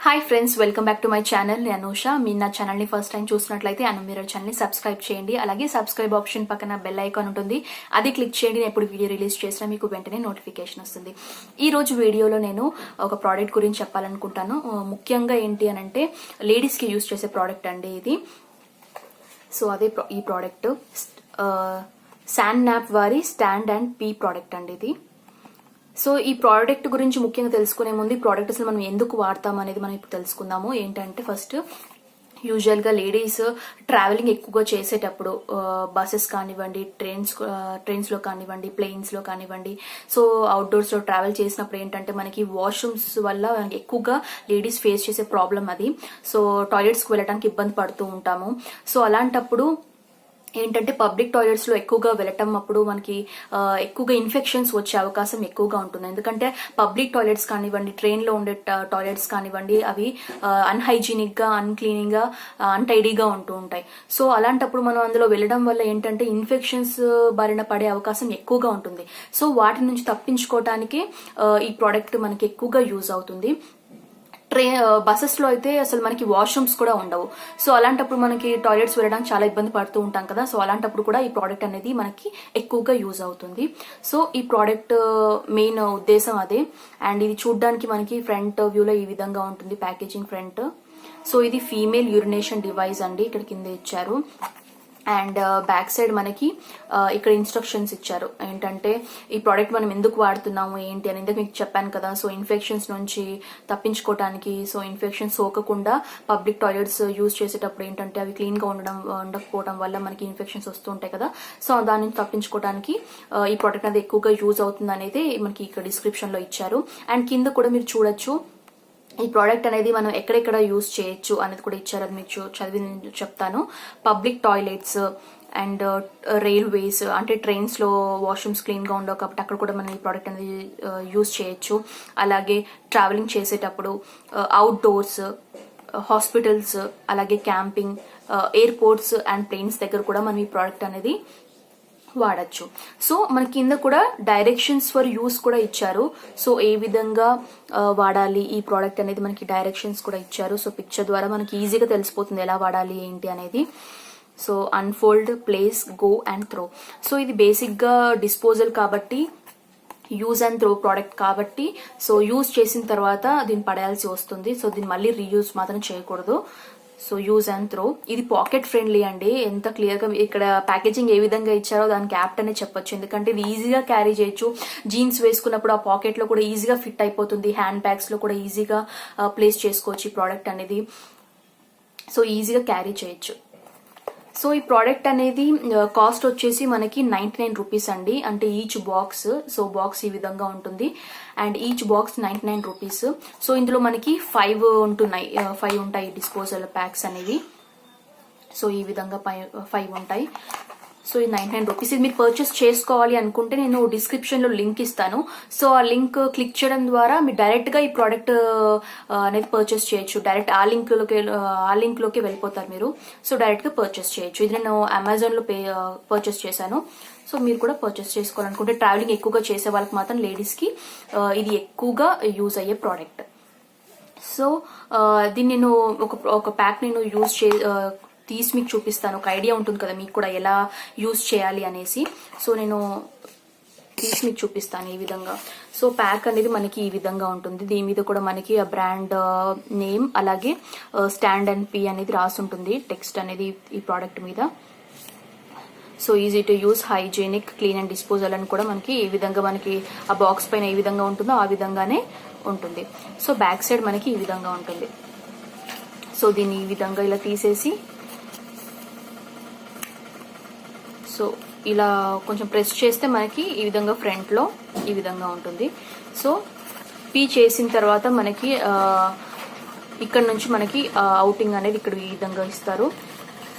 Hi friends, welcome back to my channel. నేను అనూష. మీరు నా ఛానల్ని ఫస్ట్ టైం చూసినట్లయితే మీరు ఛానల్ని సబ్స్క్రైబ్ చేయండి. అలాగే సబ్స్క్రైబ్ ఆప్షన్ పక్కన బెల్ ఐకాన్ ఉంటుంది, అది క్లిక్ చేయండి. నేను ఎప్పుడు వీడియో రిలీజ్ చేసినా మీకు వెంటనే నోటిఫికేషన్ వస్తుంది. ఈ రోజు వీడియోలో నేను ఒక ప్రోడక్ట్ గురించి చెప్పాలనుకుంటాను. ముఖ్యంగా ఏంటి అని అంటే లేడీస్కి యూజ్ చేసే ప్రోడక్ట్ అండి ఇది. సో అదే ఈ ప్రోడక్ట్ శాన్ నాప్ వారి స్టాండ్ అండ్ పీ ప్రోడక్ట్ అండి ఇది. సో ఈ ప్రోడక్ట్ గురించి ముఖ్యంగా తెలుసుకునే ముందు ఈ ప్రోడక్ట్ అసలు మనం ఎందుకు వాడతాం అనేది మనం ఇప్పుడు తెలుసుకుందాము. ఏంటంటే ఫస్ట్ యూజువల్గా లేడీస్ ట్రావెలింగ్ ఎక్కువగా చేసేటప్పుడు బస్సెస్ కానివ్వండి, ట్రైన్స్లో కానివ్వండి, ప్లేన్స్లో కానివ్వండి, సో అవుట్డోర్స్లో ట్రావెల్ చేసినప్పుడు ఏంటంటే మనకి వాష్రూమ్స్ వల్ల ఎక్కువగా లేడీస్ ఫేస్ చేసే ప్రాబ్లం అది. సో టాయిలెట్స్కి వెళ్ళడానికి ఇబ్బంది పడుతూ ఉంటాము. సో అలాంటప్పుడు ఏంటంటే పబ్లిక్ టాయిలెట్స్ లో ఎక్కువగా వెళ్ళటం అప్పుడు మనకి ఎక్కువగా ఇన్ఫెక్షన్స్ వచ్చే అవకాశం ఎక్కువగా ఉంటుంది. ఎందుకంటే పబ్లిక్ టాయిలెట్స్ కానివ్వండి, ట్రైన్ లో ఉండే టాయిలెట్స్ కానివ్వండి, అవి అన్హైజీనిక్ గా, అన్క్లీనింగ్ గా, అన్టైడీగా ఉంటూ ఉంటాయి. సో అలాంటప్పుడు మనం అందులో వెళ్ళడం వల్ల ఏంటంటే ఇన్ఫెక్షన్స్ బారిన పడే అవకాశం ఎక్కువగా ఉంటుంది. సో వాటి నుంచి తప్పించుకోవడానికి ఈ ప్రోడక్ట్ మనకి ఎక్కువగా యూజ్ అవుతుంది. బస్సెస్ లో అయితే అసలు మనకి వాష్రూమ్స్ కూడా ఉండవు. సో అలాంటప్పుడు మనకి టాయిలెట్స్ వెళ్ళడానికి చాలా ఇబ్బంది పడుతూ ఉంటాం కదా. సో అలాంటప్పుడు కూడా ఈ ప్రోడక్ట్ అనేది మనకి ఎక్కువగా యూజ్ అవుతుంది. సో ఈ ప్రోడక్ట్ మెయిన్ ఉద్దేశం అదే. అండ్ ఇది చూడడానికి మనకి ఫ్రంట్ వ్యూలో ఈ విధంగా ఉంటుంది, ప్యాకేజింగ్ ఫ్రంట్. సో ఇది ఫీమేల్ యూరినేషన్ డివైస్ అండి, ఇక్కడ కింద ఇచ్చారు. అండ్ బ్యాక్ సైడ్ మనకి ఇక్కడ ఇన్స్ట్రక్షన్స్ ఇచ్చారు. ఏంటంటే ఈ ప్రోడక్ట్ మనం ఎందుకు వాడుతున్నాము ఏంటి అని ఇందుకు మీకు చెప్పాను కదా. సో ఇన్ఫెక్షన్స్ నుంచి తప్పించుకోవడానికి, సో ఇన్ఫెక్షన్స్ సోకకుండా పబ్లిక్ టాయిలెట్స్ యూజ్ చేసేటప్పుడు ఏంటంటే అవి క్లీన్ గా ఉండకపోవడం వల్ల మనకి ఇన్ఫెక్షన్స్ వస్తూ ఉంటాయి కదా. సో దాని నుంచి తప్పించుకోవడానికి ఈ ప్రోడక్ట్ అనేది ఎక్కువగా యూజ్ అవుతుంది అనేది మనకి ఇక్కడ డిస్క్రిప్షన్ లో ఇచ్చారు. అండ్ కింద కూడా మీరు చూడొచ్చు ఈ ప్రోడక్ట్ అనేది మనం ఎక్కడెక్కడ యూజ్ చేయొచ్చు అనేది కూడా ఇచ్చారు. అది మీకు చదివి చెప్తాను. పబ్లిక్ టాయిలెట్స్ అండ్ రైల్వేస్, అంటే ట్రైన్స్ లో వాష్రూమ్స్ క్లీన్ గా ఉండవు కాబట్టి అక్కడ కూడా మనం ఈ ప్రోడక్ట్ అనేది యూజ్ చేయొచ్చు. అలాగే ట్రావెలింగ్ చేసేటప్పుడు, అవుట్డోర్స్, హాస్పిటల్స్, అలాగే క్యాంపింగ్, ఎయిర్పోర్ట్స్ అండ్ ప్లేన్స్ దగ్గర కూడా మనం ఈ ప్రోడక్ట్ అనేది వాడచ్చు. సో మన కింద కూడా డైరెక్షన్స్ ఫర్ యూస్ కూడా ఇచ్చారు. సో ఏ విధంగా వాడాలి ఈ ప్రోడక్ట్ అనేది మనకి డైరెక్షన్స్ కూడా ఇచ్చారు. సో పిక్చర్ ద్వారా మనకి ఈజీగా తెలిసిపోతుంది ఎలా వాడాలి ఏంటి అనేది. So unfold, place, go and throw. So ఇది బేసిక్ గా డిస్పోజల్ కాబట్టి, యూజ్ అండ్ త్రో ప్రోడక్ట్ కాబట్టి, సో యూజ్ చేసిన తర్వాత దీన్ని పడేయాల్సి వస్తుంది. సో దీన్ని మళ్ళీ రీయూజ్ మాత్రం చేయకూడదు. So use and throw. ఇది పాకెట్ ఫ్రెండ్లీ అండి. ఎంత క్లియర్ గా ఇక్కడ ప్యాకేజింగ్ ఏ విధంగా ఇచ్చారో దానికి యాప్ట్ అనే చెప్పొచ్చు. ఎందుకంటే ఇది ఈజీగా క్యారీ చేయొచ్చు. జీన్స్ వేసుకున్నప్పుడు ఆ పాకెట్ లో కూడా ఈజీగా ఫిట్ అయిపోతుంది. హ్యాండ్ బ్యాగ్స్ లో కూడా ఈజీగా ప్లేస్ చేసుకోవచ్చు ఈ ప్రోడక్ట్ అనేది. సో ఈజీగా క్యారీ చేయొచ్చు. సో ఈ ప్రోడక్ట్ అనేది కాస్ట్ వచ్చేసి మనకి 99 రూపీస్ అండి. అంటే ఈచ్ బాక్స్, సో బాక్స్ ఈ విధంగా ఉంటుంది. And each box 99 rupees. So ఇందులో మనకి 5 ఉంటాయి డిస్పోజల్ ప్యాక్స్ అనేవి. సో ఈ విధంగా 5 ఉంటాయి. సో ఇది 99 రూపీస్. ఇది మీరు పర్చేస్ చేసుకోవాలి అనుకుంటే నేను డిస్క్రిప్షన్ లో లింక్ ఇస్తాను. సో ఆ లింక్ క్లిక్ చేయడం ద్వారా మీరు డైరెక్ట్ గా ఈ ప్రోడక్ట్ అనేది పర్చేస్ చేయొచ్చు. డైరెక్ట్ ఆ లింక్ లోకి వెళ్ళిపోతారు మీరు. సో డైరెక్ట్ గా పర్చేస్ చేయొచ్చు. ఇది నేను అమెజాన్ లో పర్చేస్ చేశాను. సో మీరు కూడా పర్చేస్ చేసుకోవాలనుకుంటే, ట్రావెలింగ్ ఎక్కువగా చేసే వాళ్ళకి మాత్రం లేడీస్ కి ఇది ఎక్కువగా యూజ్ అయ్యే ప్రోడక్ట్. సో దీన్ని నేను ఒక ప్యాక్ నేను యూజ్ తీసి మీకు చూపిస్తాను. ఒక ఐడియా ఉంటుంది కదా మీకు కూడా ఎలా యూజ్ చేయాలి అనేసి. సో నేను తీసి మీకు చూపిస్తాను ఈ విధంగా. సో ప్యాక్ అనేది మనకి ఈ విధంగా ఉంటుంది. దీని మీద కూడా మనకి ఆ బ్రాండ్ నేమ్, అలాగే స్టాండ్ అండ్ పీ అనేది రాసి ఉంటుంది, టెక్స్ట్ అనేది ఈ ప్రోడక్ట్ మీద. So easy to use, hygienic, clean and disposal అని కూడా మనకి ఈ విధంగా మనకి ఆ బాక్స్ పైన ఏ విధంగా ఉంటుందో ఆ విధంగానే ఉంటుంది. సో బ్యాక్ సైడ్ మనకి ఈ విధంగా ఉంటుంది. సో దీన్ని ఈ విధంగా ఇలా తీసేసి, సో ఇలా కొంచెం ప్రెస్ చేస్తే మనకి ఈ విధంగా ఫ్రంట్ లో ఈ విధంగా ఉంటుంది. సో పీ చేసిన తర్వాత మనకి ఇక్కడ నుంచి మనకి అవుటింగ్ అనేది ఇక్కడ ఈ విధంగా ఇస్తారు.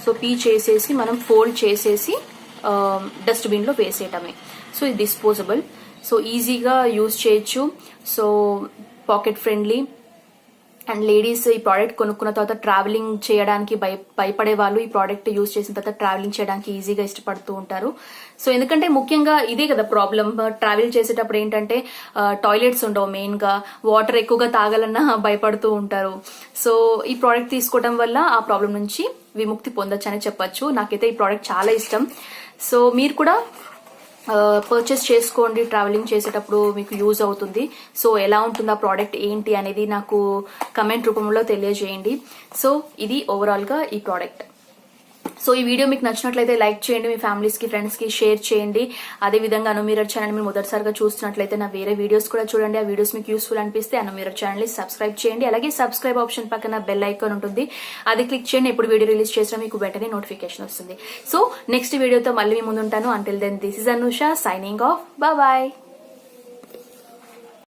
సో పీ చేసేసి మనం ఫోల్డ్ చేసేసి డస్ట్బిన్ లో వేసేయటమే. సో ఇది డిస్పోజబుల్. సో ఈజీగా యూజ్ చేయొచ్చు. So pocket friendly and ladies ఈ ప్రోడక్ట్ కొనుక్కున్న తర్వాత ట్రావెలింగ్ చేయడానికి భయపడే వాళ్ళు ఈ ప్రోడక్ట్ యూజ్ చేసిన తర్వాత ట్రావెలింగ్ చేయడానికి ఈజీగా ఇష్టపడుతూ ఉంటారు. సో ఎందుకంటే ముఖ్యంగా ఇదే కదా ప్రాబ్లం, ట్రావెల్ చేసేటప్పుడు ఏంటంటే టాయిలెట్స్ ఉండవు, మెయిన్ గా వాటర్ ఎక్కువగా తాగాలన్నా భయపడుతూ ఉంటారు. సో ఈ ప్రోడక్ట్ తీసుకోవడం వల్ల ఆ ప్రాబ్లం నుంచి విముక్తి పొందొచ్చు అని చెప్పొచ్చు. నాకైతే ఈ ప్రోడక్ట్ చాలా ఇష్టం. సో మీరు కూడా పర్చేస్ చేసుకోండి, ట్రావెలింగ్ చేసేటప్పుడు మీకు యూజ్ అవుతుంది. సో ఎలా ఉంటుంది ఆ ప్రోడక్ట్ ఏంటి అనేది నాకు కమెంట్ రూపంలో తెలియజేయండి. సో ఇది ఓవరాల్ గా ఈ ప్రోడక్ట్. సో ఈ వీడియో మీకు నచ్చినట్లయితే లైక్ చేయండి, మీ ఫ్యామిలీస్ కి ఫ్రెండ్స్ కి షేర్ చేయండి. అదే విధంగా అనుమిరర్ ఛానల్ మీరు మొదటిసారిగా చూస్తున్నట్లయితే నా వేరే వీడియోస్ కూడా చూడండి. ఆ వీడియోస్ మీకు యూస్ఫుల్ అనిపిస్తే అనుమిరర్ ఛానల్ ని సబ్స్క్రైబ్ చేయండి. అలాగే సబ్స్క్రైబ్ ఆప్షన్ పక్కన బెల్ ఐకాన్ ఉంటుంది, అది క్లిక్ చేయండి. ఎప్పుడు వీడియో రిలీజ్ చేసినా మీకు వెంటనే నోటిఫికేషన్ వస్తుంది. సో నెక్స్ట్ వీడియోతో మళ్ళీ మీ ముందు ఉంటాను. Until then this is Anusha signing off. Bye.